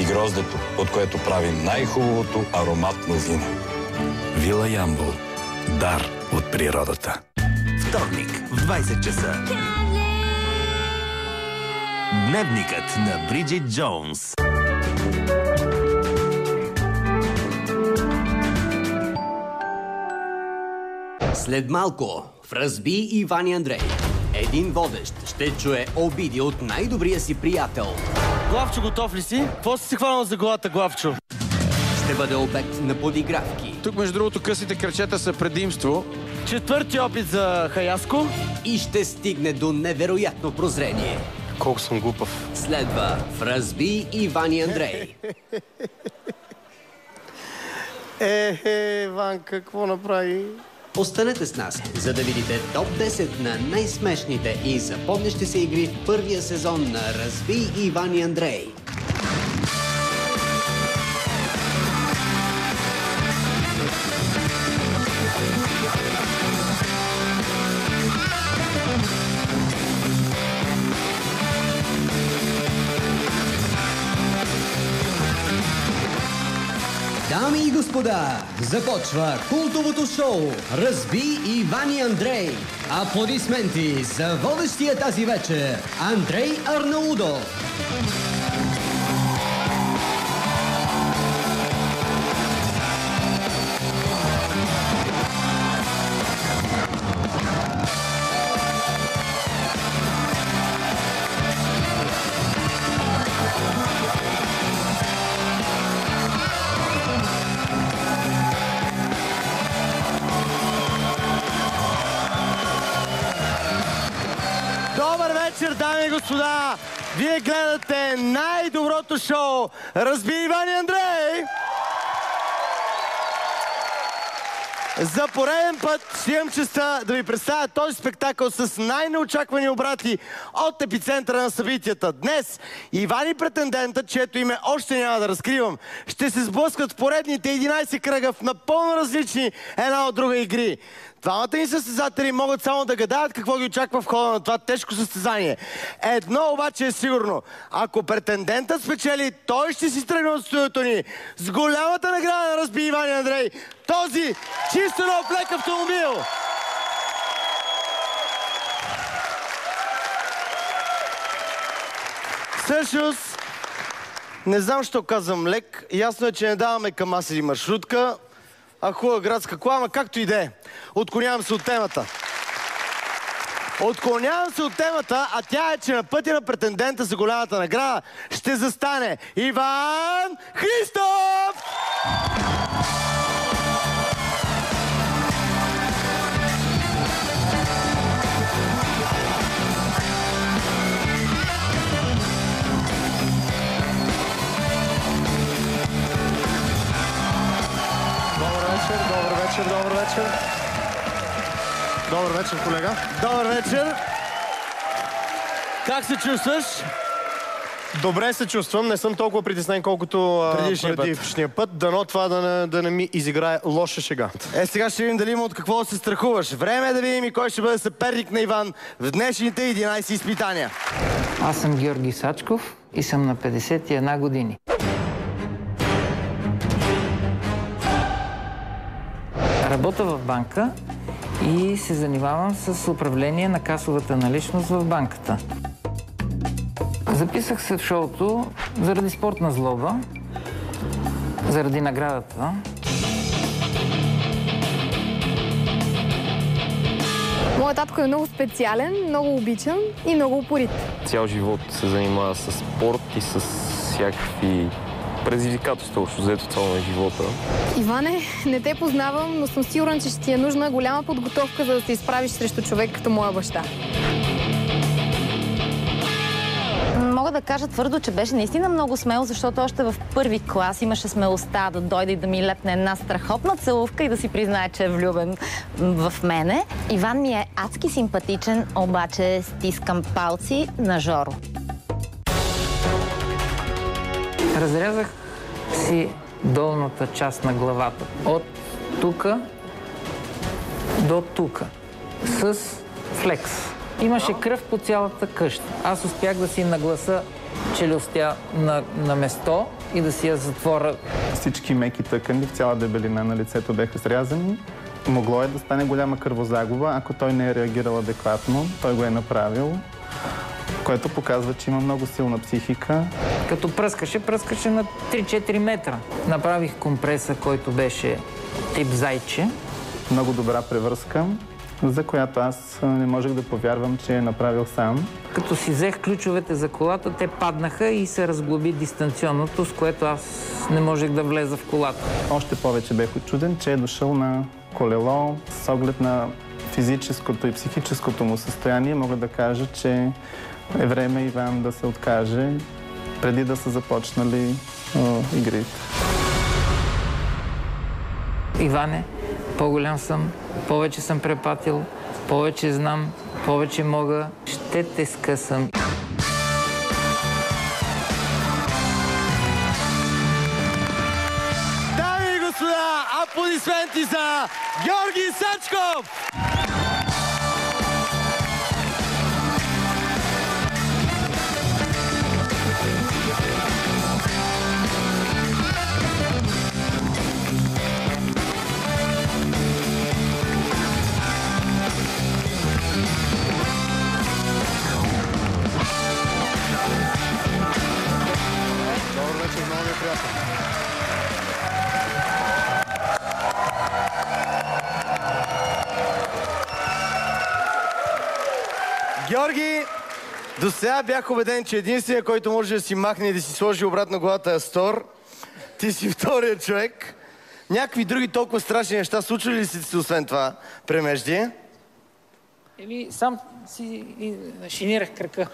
и гроздето, от което правим най-хубавото ароматно вино. Вила Ямбол. Дар от природата. Вторник в 20 часа. Дневникът на Бриджит Джонс. След малко в Разбий Иван и Андрей. Един водещ ще чуе обиди от най-добрия си приятел. Главчо, готов ли си? Какво си хванал за главата, Главчо? Ще бъде обект на подигравки. Тук, между другото, късите крачета са предимство. Четвърти опит за Хаяско. И ще стигне до невероятно прозрение. Колко съм глупав. Следва в Разбий Иван и Андрей. Иван, какво направи? Останете с нас, за да видите топ 10 на най-смешните и запомнящи се игри в първия сезон на Разбий Иван и Андрей. Дами и господа, започва култовото шоу Разбий Иван и Андрей. Аплодисменти за водещия тази вечер Андрей Арнаудов. Дами и господа, вие гледате най-доброто шоу Разбий Иван и Андрей! За пореден път ще имам честта да ви представя този спектакъл с най-неочаквани обрати от епицентъра на събитията. Днес Иван и претендентът, чието име още няма да разкривам, ще се сблъскат в поредните 11 кръга в напълно различни една от друга игри. Двамата ни състезатели могат само да гадаят какво ги очаква в хода на това тежко състезание. Едно обаче е сигурно. Ако претендентът спечели, той ще си тръгне от студиото ни с голямата награда на Разбий Иван и Андрей. Този чисто нов лек автомобил. Всъщност, не знам, що казвам лек. Ясно е, че не даваме КамАЗ или маршрутка, а хубава градска кола, ама както и да е. Отклонявам се от темата. Отклонявам се от темата, а тя е, че на пътя на претендента за голямата награда ще застане Иван Христов! Добър вечер. Добър вечер, колега. Добър вечер. Как се чувстваш? Добре се чувствам. Не съм толкова притеснен, колкото предишния път. Дано това да не ми изиграе лоша шега. Сега ще видим дали има от какво да се страхуваш. Време е да видим и кой ще бъде съперник на Иван в днешните 11 изпитания. Аз съм Георги Сачков и съм на 51 години. Работя в банка и се занимавам с управление на касовата наличност в банката. Записах се в шоуто заради спортна злоба, заради наградата. Моят татко е много специален, много обичан и много упорит. Цял живот се занимава с спорт и с всякакви предизвикателства, общо взето цяло на живота. Иване, не те познавам, но съм сигурен, че ще ти е нужна голяма подготовка, за да се изправиш срещу човек като моя баща. Мога да кажа твърдо, че беше наистина много смел, защото още в първи клас имаше смелостта да дойде и да ми лепне една страхотна целувка и да си признае, че е влюбен в мене. Иван ми е адски симпатичен, обаче стискам палци на Жоро. Разрязах си долната част на главата. От тука до тука. С флекс. Имаше кръв по цялата къща. Аз успях да си нагласа челюстя на место и да си я затворя. Всички меки тъкани в цяла дебелина на лицето бяха срязани. Могло е да стане голяма кръвозагуба, ако той не е реагирал адекватно. Той го е направил, което показва, че има много силна психика. Като пръскаше на 3-4 метра. Направих компреса, който беше тип зайче. Много добра превръзка, за която аз не можех да повярвам, че е направил сам. Като си взех ключовете за колата, те паднаха и се разглоби дистанционното, с което аз не можех да влеза в колата. Още повече бех учуден, че е дошъл на колело. С оглед на физическото и психическото му състояние, мога да кажа, че е време Иван да се откаже, преди да са започнали игрите. Иване, по-голям съм, повече съм препатил, повече знам, повече мога, ще те скъсам. Дами и господа, аплодисменти за Георги Сачков! Георги, до сега бях убеден, че единственият, който може да си махне и да си сложи обратно главата е Астор. Ти си вторият човек. Някакви други толкова страшни неща случвали ли си освен това премеждие? Сам си шинирах кръка.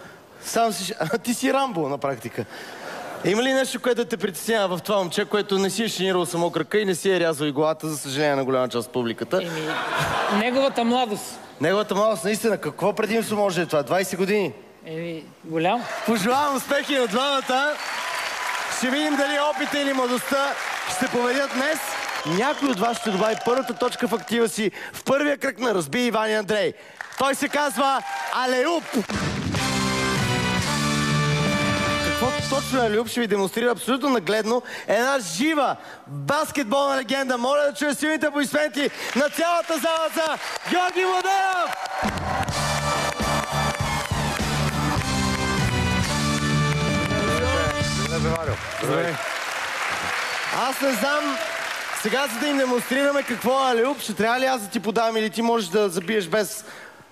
Ти си Рамбо на практика. Има ли нещо, което да те притеснява в това момче, което не си е шинирал само кръка и не си е рязал и главата, за съжаление на голяма част от публиката? Неговата младост. Неговата младост, наистина. Какво предимство може да е това? 20 години? Голям. Пожелавам успехи на двамата. Ще видим дали опита или младостта ще се поведят днес. Някой от вас ще добави първата точка в актива си в първия кръг на Разбий Иван и Андрей. Той се казва Алеуп. Какво точно Алеуп ще ви демонстрира абсолютно нагледно една жива баскетболна легенда. Моля да чуя силните аплодисменти на цялата зала за Георги Младенов! Аз не знам, сега за да им демонстрираме какво е Алеуп, ще трябва ли аз да ти подавам или ти можеш да забиеш без...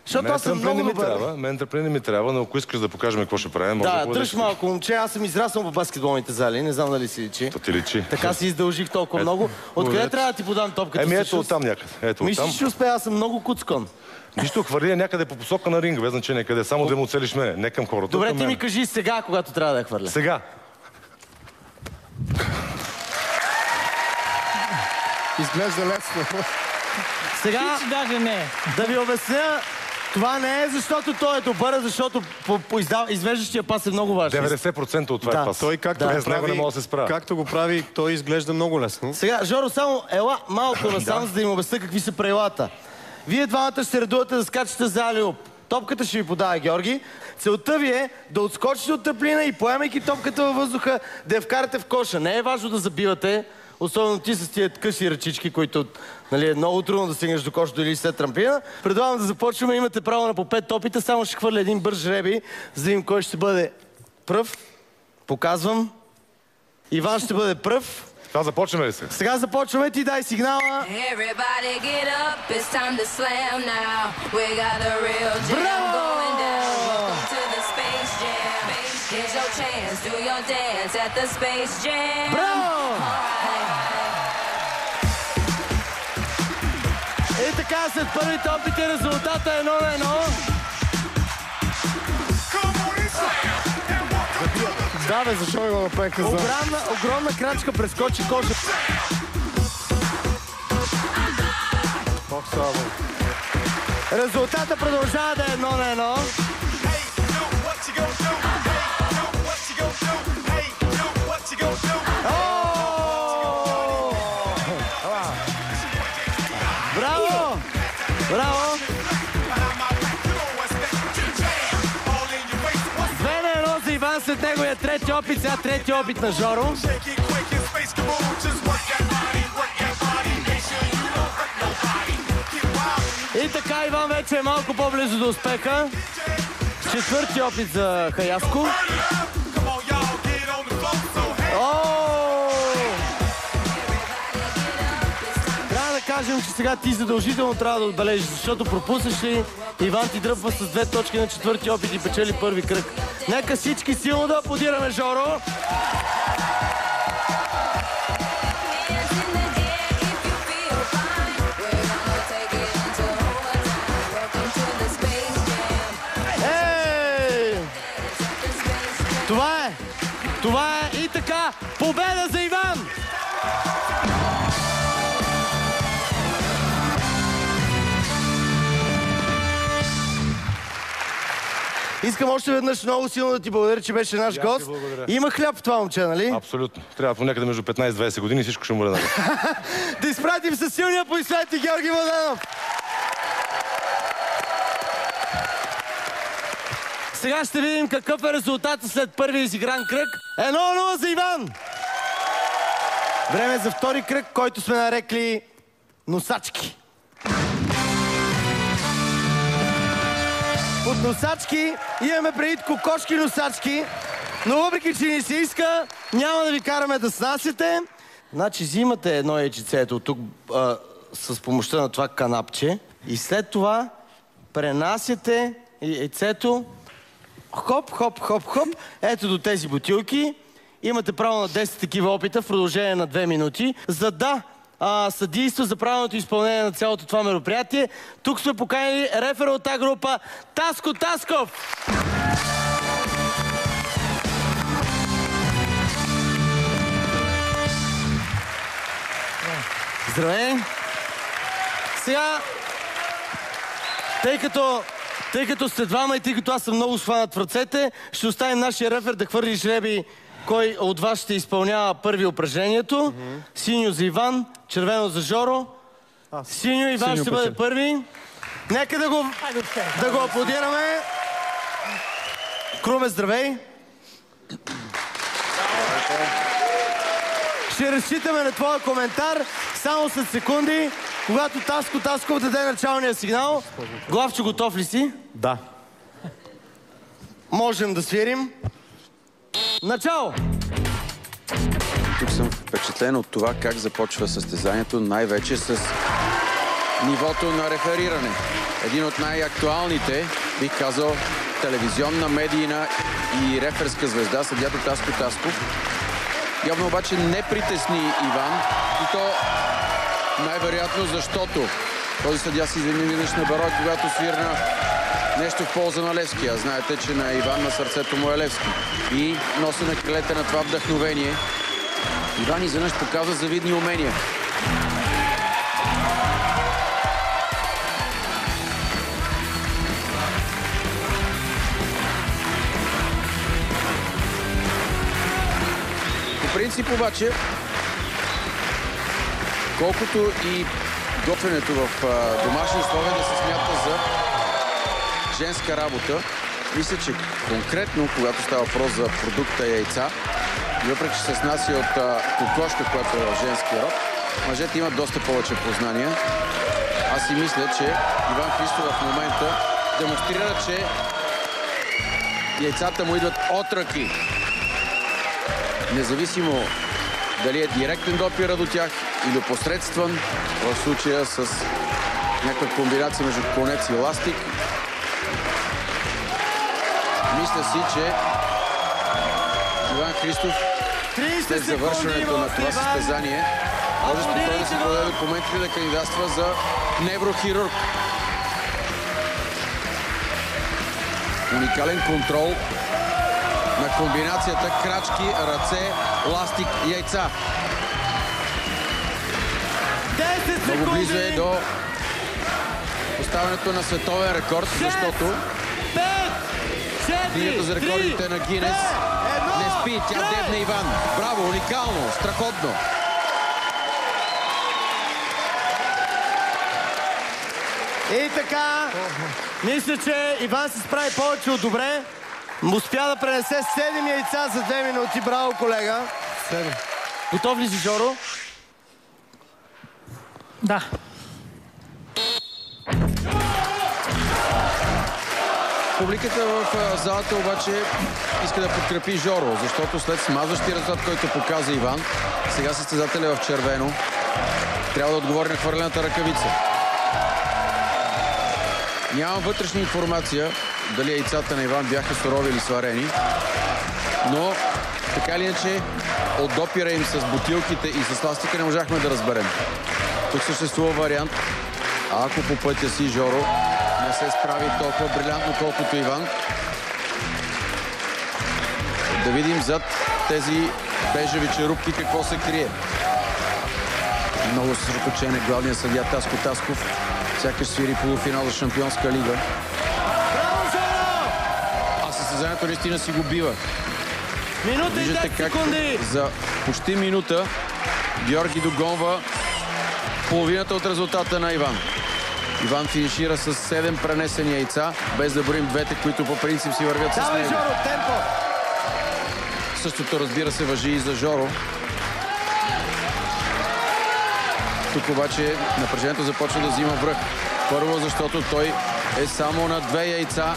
Защото аз съм много добър. Мен търпение ми трябва, но ако искаш да покажем какво ще правим, може да дръж малко, момче. Аз съм израснал в баскетболните зали. Не знам дали си личи. То ти личи. Така си издължих толкова много. Откъде трябва да ти подам топката? Ето оттам някъде. Мислиш, ще успея, аз съм много куцкон. Нищо, хвърли някъде по посока на ринга, без значение къде. Само да му целиш мене, не към хората. Добре, ти ми кажи сега, когато трябва да я хвърля. Сега. Изглежда лесно. Сега, даже не. Да ви обясня, това не е защото той е добър, защото извеждащия пас е много важен. 90% от това е пас. Той както го прави, той изглежда много лесно. Сега, Жоро, само ела малко насам, за да им обясня какви са правилата. Вие двамата ще се редувате да скачате за Алеуп. Топката ще ви подава Георги. Целта ви е да отскочите от тъплина и поемайки топката във въздуха, да я вкарате в коша. Не е важно да забивате, особено ти с тия къси ръчички, които е много трудно да стигнеш до кошето или след трамплина. Предлагам да започваме. Имате право на по 5 топита. Само ще хвърля един бърз жребий, за да видим кой ще бъде пръв. Показвам. Иван ще бъде пръв. Сега започваме ли се? Сега започваме. Ти дай сигнала. Браво! Браво! И така, след първите опити резултата е 1-1. Да, бе, защо ми го направиха за... Огромна крачка прескочи коша. Резултата продължава да е 1-1. Браво! Браво! 2-1 за Иван след неговия трети опит, сега трети опит на Жоро. И така Иван вече е малко по-близо до успеха. Четвърти опит за Хаяско. Трябва да кажем, че сега ти задължително трябва да отбележиш, защото пропуснеш ли, Иван ти дръпва с 2 точки на четвърти опит и печели първи кръг. Нека всички силно да аплодираме Жоро. Това е и така, победа за Иван! Искам още веднъж много силно да ти благодаря, че беше наш гост. Има хляб в това момче, нали? Абсолютно. Трябва понякъде между 15-20 години и всичко ще му бъде. Да изпратим със силния аплодисменти Георги Младенов! Сега ще видим какъв е резултатът след първия изигран кръг. 1-0 за Иван! Време за втори кръг, който сме нарекли носачки. От носачки имаме предвид кокошки носачки, но въпреки, че ни се иска, няма да ви караме да снасяте. Значи взимате едно яйчицето тук с помощта на това канапче и след това пренасяте яйцето хоп, хоп, хоп, хоп, ето до тези бутилки. Имате право на 10 такива опита в продължение на 2 минути. За да съдейства за правилното изпълнение на цялото това мероприятие, тук сме поканили рефера от тази група Таско Тасков. Здравей! Сега, тъй като сте двама и тъй като аз съм много схванат в ръцете, ще оставим нашия рефер да хвърли жреби кой от вас ще изпълнява първи упражнението. Синьо за Иван, червено за Жоро. Синьо, Иван ще бъде първи. Нека да го аплодираме. Круме, здравей! Ще разчитаме на твоя коментар само след секунди, когато Таско Тасков даде началния сигнал. Главчо, готов ли си? Да. Можем да свирим. Начало! Тук съм впечатлен от това как започва състезанието, най-вече с нивото на рефериране. Един от най-актуалните, бих казал, телевизионна, медийна и реферска звезда, съдията Таско Тасков. Явно обаче не притесни Иван, и то най-вероятно защото този съдия си извини веднъж на Барой, когато свирна нещо в полза на Левски. А знаете, че на Иван на сърцето му е Левски. И носи на крилете на това вдъхновение. Иван изведнъж показва завидни умения. По принцип обаче, колкото и готвенето в домашни условия да се смята за женска работа, мисля, че конкретно, когато става въпрос за продукта яйца, въпреки че се снася от кокошка, която е в женския род, мъжете имат доста повече познания. Аз си мисля, че Иван Христов в момента демонстрира, че яйцата му идват от ръки. Независимо дали е директен допира до тях или посредствен, в случая с някаква комбинация между конец и ластик. Мисля си, че Иван Христов след завършването на това състезание може спокойно да се подаде документите да кандидатства за неврохирург. Уникален контрол на комбинацията крачки, ръце, ластик и яйца. Много близо е до поставянето на световен рекорд, защото книгата за рекордите на Гинес не спи, тя дебне Иван. Браво, уникално, страхотно. И така, мисля, че Иван се справи повече от добре. Успя да пренесе 7 яйца за 2 минути. Браво, колега. 7. Готов ли си, Жоро? Да. Публиката в залата обаче иска да подкрепи Жоро, защото след смазващия резултат, който показа Иван, сега състезателя в червено трябва да отговори на хвърлената ръкавица. Нямам вътрешна информация дали яйцата на Иван бяха сурови или сварени, но така или иначе от допира им с бутилките и с ластика не можахме да разберем. Тук съществува вариант, ако по пътя си Жоро не се справи толкова брилянтно, колкото Иван. Да видим зад тези бежеви черупки какво се крие. Много съсредоточен е главният съдия Таско Тасков. Сякаш свири полуфинал за Шампионска лига. А състезанието наистина си го бива. Минута и 10 секунди! За почти минута Георги догонва половината от резултата на Иван. Иван финишира с 7 пренесени яйца, без да броим двете, които по принцип си вървят с него. Давай, Жоро, темпо! Същото, разбира се, важи и за Жоро. Тук обаче напрежението започва да взима връх. Първо, защото той е само на 2 яйца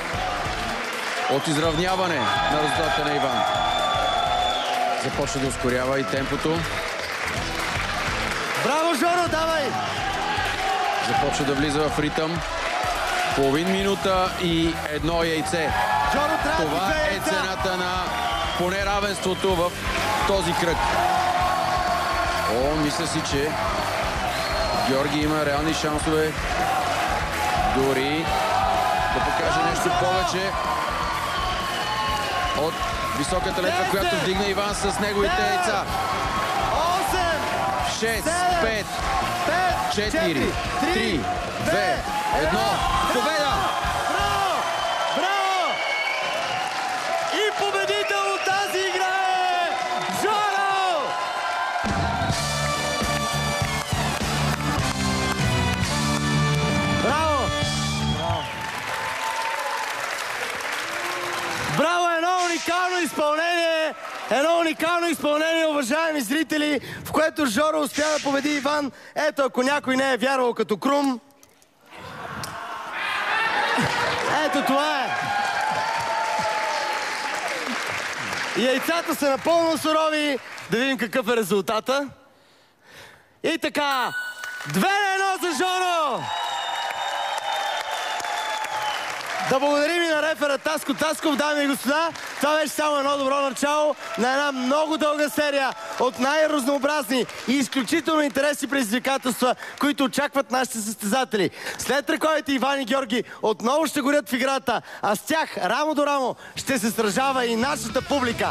от изравняване на резултата на Иван. Започва да ускорява и темпото. Браво, Жоро, давай! Започва да влиза в ритъм. Половин минута и 1 яйце. Жоро, това е цената на поне равенството в този кръг. О, мисля си, че Георги има реални шансове дори да покаже нещо повече от високата летва, която вдигна Иван с неговите яйца. 6, 5, 4, 3, 2, 1. Победа! Браво! Браво! И победител от тази игра е Жоро! Браво! Браво! Едно уникално изпълнение, уважаеми зрители, в което Жоро успя да победи Иван. Ето, ако някой не е вярвал като Крум. Ето това е. Яйцата са напълно сурови. Да видим какъв е резултата. И така, 2-1 за Жоро! Да благодарим и на рефера Таско Тасков, дами и господа. Това беше само едно добро начало на една много дълга серия от най-разнообразни и изключително интересни предизвикателства, които очакват нашите състезатели. След ръководите Иван и Георги отново ще горят в играта, а с тях рамо до рамо ще се сражава и нашата публика.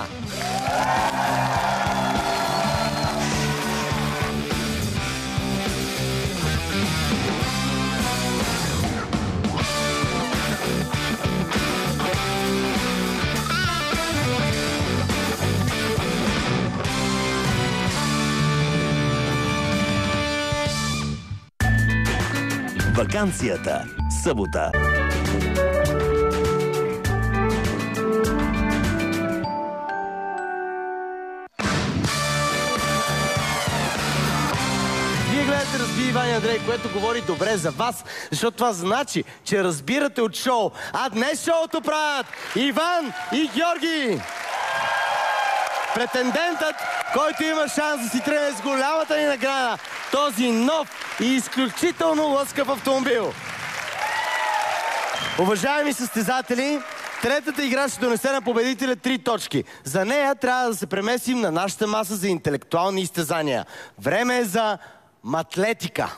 Ваканцията. Събота. Вие гледате "Разби Иван и Андрей", което говори добре за вас, защото това значи, че разбирате от шоу. А днес шоуто правят Иван и Георги. Претендентът, който има шанс да си тръгне с голямата ни награда, този нов и изключително лъскав автомобил. Уважаеми състезатели, третата игра ще донесе на победителя 3 точки. За нея трябва да се преместим на нашата маса за интелектуални изтезания. Време е за матлетика.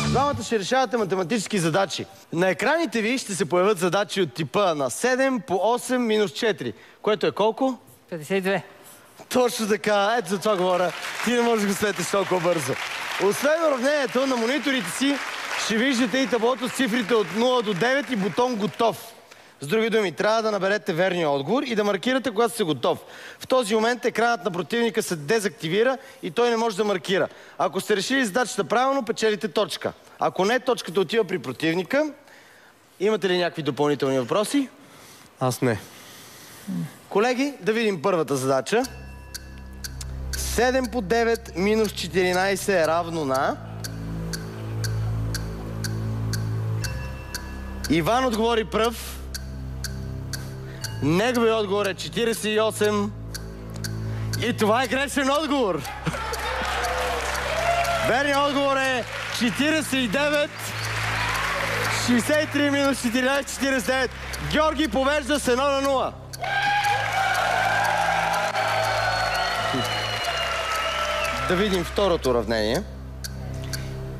Двамата ще решавате математически задачи. На екраните ви ще се появят задачи от типа на 7 по 8 минус 4, което е колко? 52. Точно така, ето за това говоря. Ти не можеш да го светиш толкова бързо. Освен уравнението, на мониторите си ще виждате и таблото с цифрите от 0 до 9 и бутон "Готов". С други думи, трябва да наберете верния отговор и да маркирате, когато сте готов. В този момент екранът на противника се дезактивира и той не може да маркира. Ако сте решили задачата правилно, печелите точка. Ако не, точката отива при противника Имате ли някакви допълнителни въпроси? Аз не. Колеги, да видим първата задача. 7 по 9 минус 14 е равно на... Иван отговори пръв. Неговият отговор е 48. И това е грешен отговор. Верният отговор е 49. 63 минус 14, 49. Георги повежда с 1-0. Да видим второто уравнение.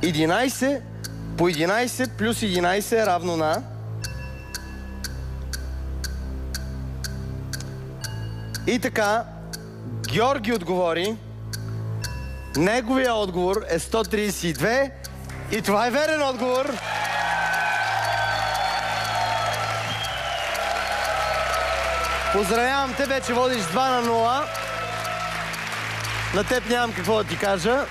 11 по 11 плюс 11 е равно на... И така, Георги отговори. Неговия отговор е 132 и това е верен отговор. Поздравявам те, вече водиш 2-0. На теб нямам какво да ти кажа.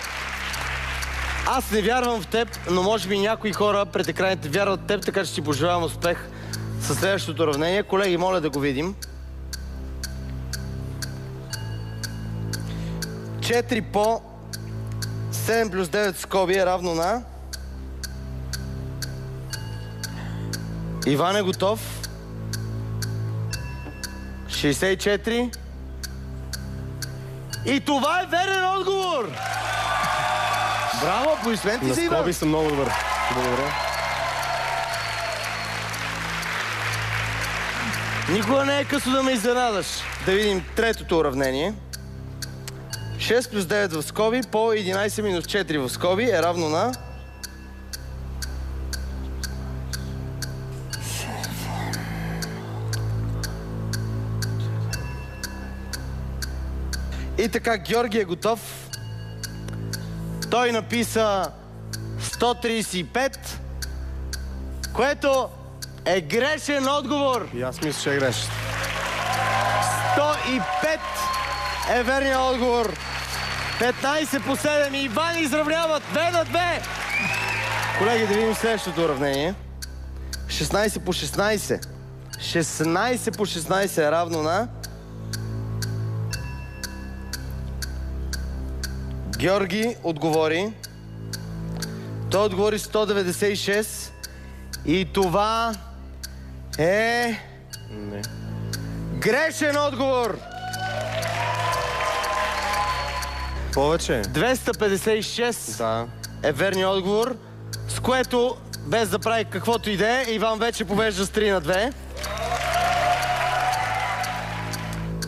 Аз не вярвам в теб, но може би някои хора пред екраните вярват в теб, така че ти пожелавам успех със следващото уравнение. Колеги, моля да го видим. 4 по 7 плюс 9 скоби е равно на... Иван е готов. 64. И това е верен отговор! Браво, аплодисменти за Иван! На скоби съм много добър. Благодаря. Никога не е късно да ме изненадаш. Да видим третото уравнение. 6 плюс 9 в скоби по 11 минус 4 в скоби е равно на... И така, Георги е готов. Той написа 135, което е грешен отговор. И аз мисля, че е грешен. 105 е верният отговор. 15 по 7 и Иван изравняват 2-2. Колеги, да видим следващото уравнение. 16 по 16. 16 по 16 е равно на... Георги отговори. Той отговори 196. И това е... Не. Грешен отговор! Повече. 256 Да. е верният отговор, с което, без да прави каквото и да е, Иван вече повежда с 3-2.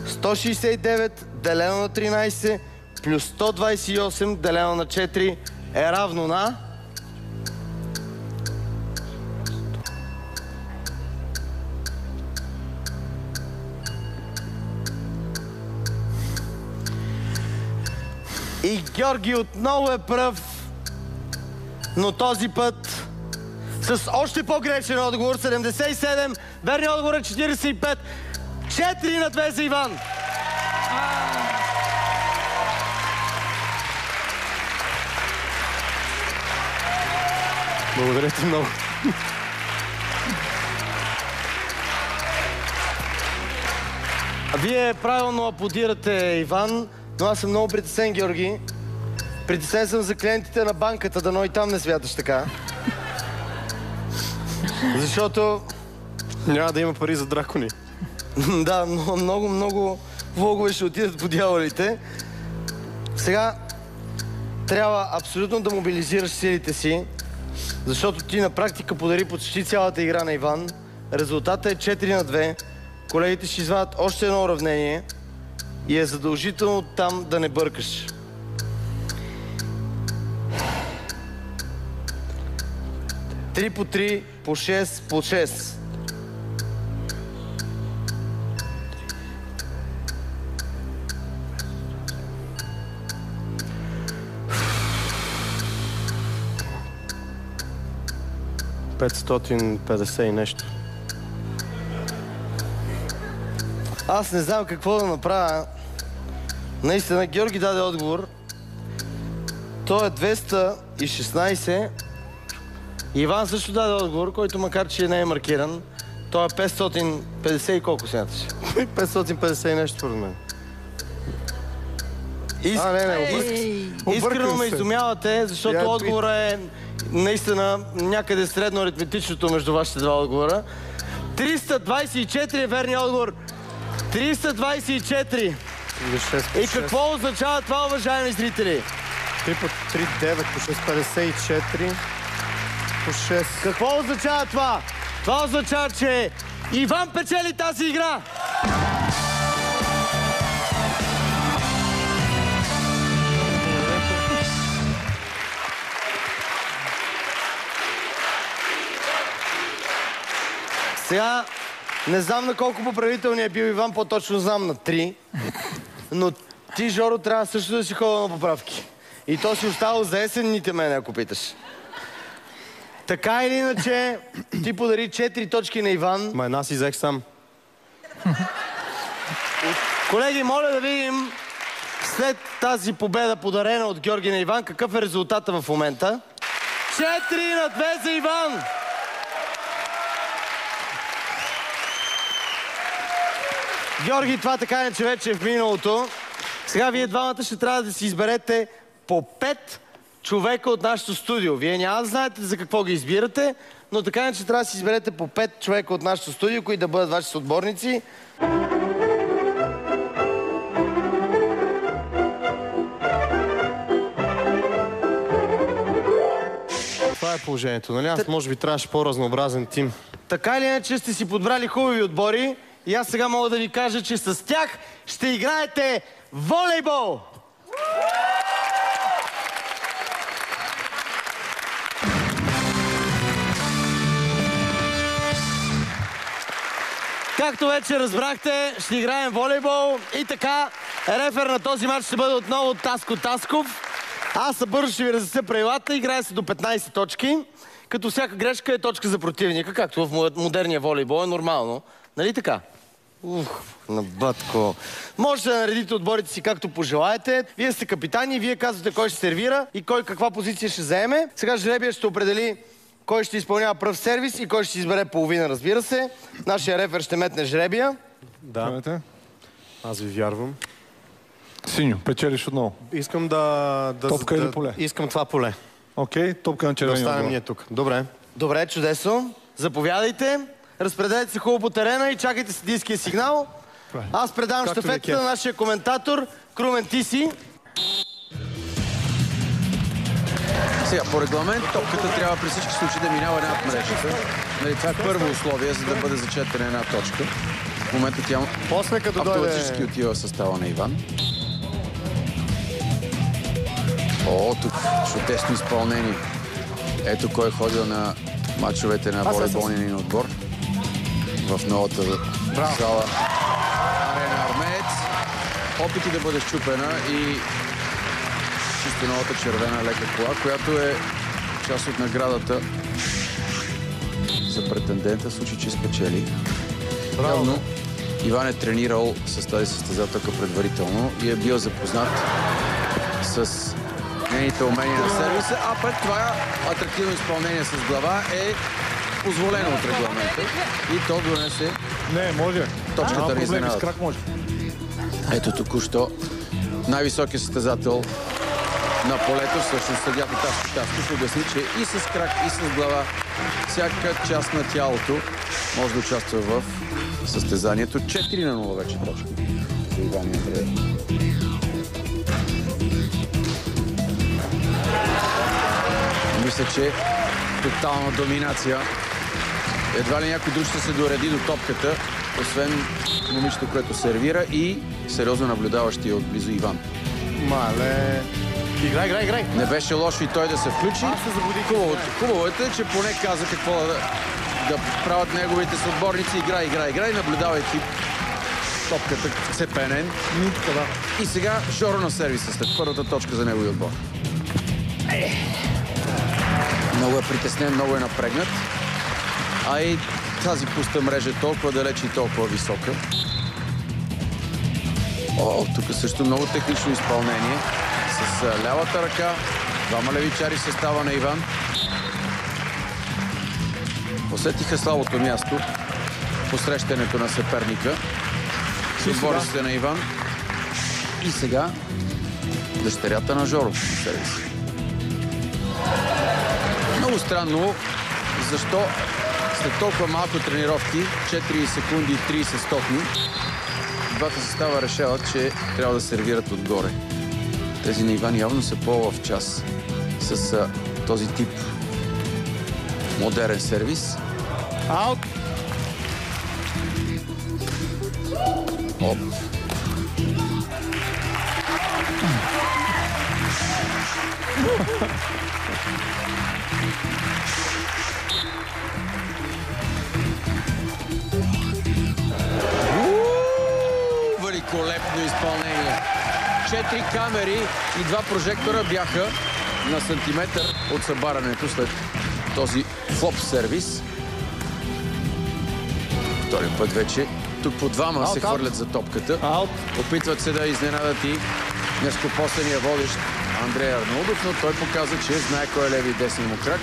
169 делено на 13 плюс 128 делено на 4 е равно на... И Георги отново е пръв, но този път с още по-грешен отговор. 77, верният отговор е 45. 4-2 за Иван. Благодаря ти много. Вие правилно аплодирате Иван, но аз съм много притеснен, Георги. Притеснен съм за клиентите на банката, дано и там не смяташ така. Защото... Няма да има пари за дракони. Да, много влогове ще отидат по дяволите. Сега трябва абсолютно да мобилизираш силите си, защото ти на практика подари почти цялата игра на Иван. Резултатът е 4-2. Колегите ще извадят още едно уравнение и е задължително там да не бъркаш. Три по 3 по 6 по 6. $550 и нещо. Аз не знам какво да направя. Наистина, Георги даде отговор. То е 216 Иван също даде отговор, който макар че не е маркиран, той е 550 и колко смяташ? 550 и нещо според мен. Искрено ме изумявате, защото отговорът е наистина някъде средно аритметичното между вашите два отговора. 324 е верният отговор. 324. И какво означава това, уважаеми зрители? 3 по 3, 9 по 6, 54 по 6. Какво означава това? Това означава, че Иван печели тази игра. Сега, не знам на колко поправителни е бил Иван, по-точно знам на 3. Но ти, Жоро, трябва също да си ходил на поправки. И то си оставал за есенните мене, ако питаш. Така или иначе, ти подари 4 точки на Иван. Ма една си взех сам. Колеги, моля да видим след тази победа, подарена от Георги на Иван, какъв е резултата в момента. 4-2 за Иван! Георги, това така иначе вече е в миналото. Сега вие двамата ще трябва да си изберете по 5 човека от нашото студио. Вие няма да знаете за какво ги избирате, но така иначе трябва да си изберете по 5 човека от нашото студио, които да бъдат ваши съотборници. Това е положението, нали? Аз може би трябваше по-разнообразен тим. Така или иначе сте си подбрали хубави отбори и аз сега мога да ви кажа, че с тях ще играете волейбол! Както вече разбрахте, ще играем волейбол и така, рефер на този матч ще бъде отново Таско Тасков. Аз бързо ще ви разясня правилата. Играе се до 15 точки, като всяка грешка е точка за противника, както в модерния волейбол е нормално. Нали така? На бътко. Можете да наредите отборите си както пожелаете. Вие сте капитани, вие казвате кой ще сервира и кой каква позиция ще заеме. Сега жребия ще определи кой ще изпълнява пръв сервис и кой ще избере половина, разбира се. Нашия рефер ще метне жребия. Да. Аз ви вярвам. Синьо, печелиш отново. Искам да... Топка или поле? Искам това поле. Окей, топка на червения. Да останем ние тук. Добре. Добре, чудесно. Заповядайте. Разпределете се хубаво по терена и чакайте съдийския сигнал. Аз предавам щафетата на нашия коментатор. Крумен, ти си. Сега, по регламент, топката трябва при всички случаи да минава над мрежата. Нали, това е първо условие, за да бъде зачетена една точка. В момента тя автоматически отива в състава на Иван. О, тук чудесно изпълнение. Ето кой е ходил на мачовете на волейболния ни отбор. В новата зала Арена Армеец. Опити да бъде щупена и чисто новата червена лека кола, която е част от наградата за претендента, в случай, че спечели. Явно Иван е тренирал с тази състезателка предварително и е бил запознат с нейните умения на сервиса, а пред това атрактивно изпълнение с глава е позволено от регламента и то донесе точката на изненадата. Ето току-що най-високият състезател на полето, всъщност съдията Таско Тасков, обясни, че и с крак, и с глава всяка част на тялото може да участва в състезанието. 4-0 вече точки. Иван и Андрей. Мисля, че тотална доминация. Едва ли някой друг ще се дореди до топката, освен момичето, което сервира и сериозно наблюдаващия отблизо Иван. Мале... Играй! Не беше лошо и той да се включи. Хубавото е, че поне каза какво да правят неговите съотборници. Играй, наблюдавайки топката цепенен. И сега Жоро на сервиса след първата точка за неговия отбор. Много е притеснен, много е напрегнат. А и тази пуста мрежа е толкова далеч и толкова висока. О, тук също много технично изпълнение. С лявата ръка. Двама левичари в състава на Иван. Усетиха слабото място, посрещането на съперника. Отборите на Иван. И сега дъщерята на Жоро. Много странно, защо след толкова малко тренировки, 4 секунди и 30 стотни, двата състава решават, че трябва да сервират отгоре. Тези на Иван явно са по-в час с този тип модерен сервис. Аут! Оп! Великолепно изпълнение. 4 камери и 2 прожектора бяха на сантиметър от събарането след този флоп сервис. Втори път вече. Тук по двама се хвърлят за топката. Опитват се да изненадат и нескопосения водещ Андрей Арнаудов, но той показа, че знае кой е леви и десен му крак.